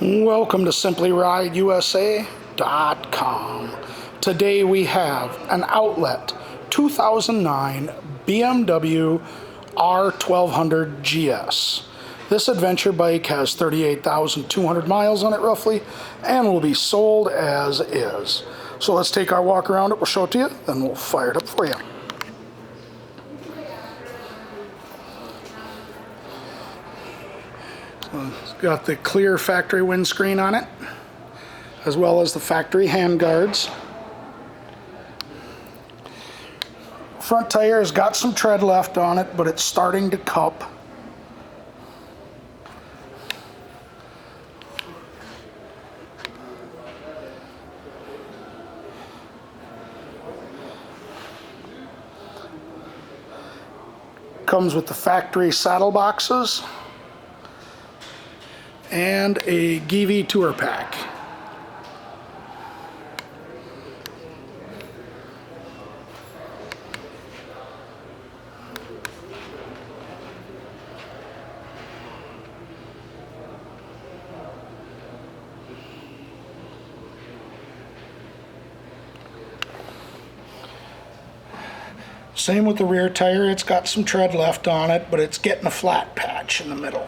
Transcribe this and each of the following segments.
Welcome to SimplyRideUSA.com. Today we have an outlet 2009 BMW R1200GS. This adventure bike has 38,200 miles on it roughly and will be sold as is. So let's take our walk around it, we'll show it to you, then we'll fire it up for you. It's got the clear factory windscreen on it, as well as the factory handguards. Front tire's got some tread left on it, but it's starting to cup. Comes with the factory saddle boxes and a Givi tour pack. Same with the rear tire, it's got some tread left on it, but it's getting a flat patch in the middle.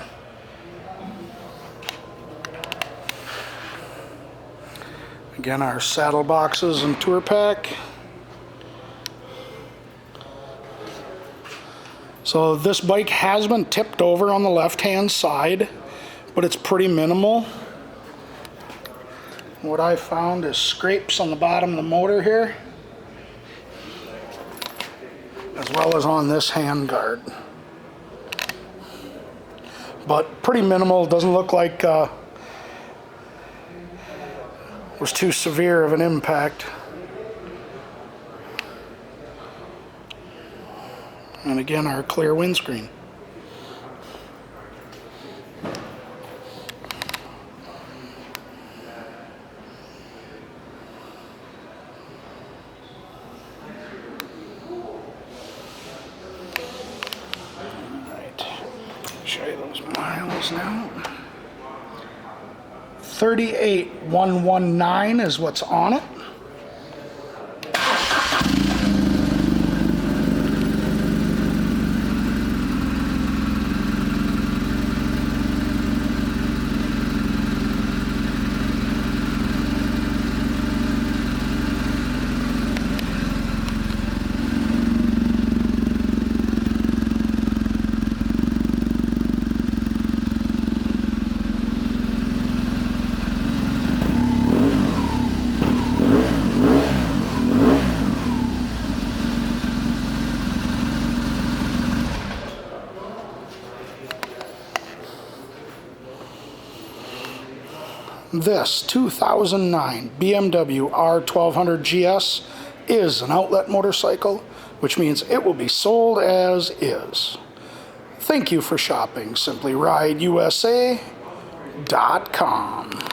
Again, our saddle boxes and tour pack. So this bike has been tipped over on the left-hand side, but it's pretty minimal. What I found is scrapes on the bottom of the motor here, as well as on this handguard. But pretty minimal, doesn't look like was too severe of an impact. And again, our clear windscreen. Alright, show you those miles now. 38,119 is what's on it. This 2009 BMW R1200GS is an outlet motorcycle, which means it will be sold as is. Thank you for shopping SimplyRideUSA.com.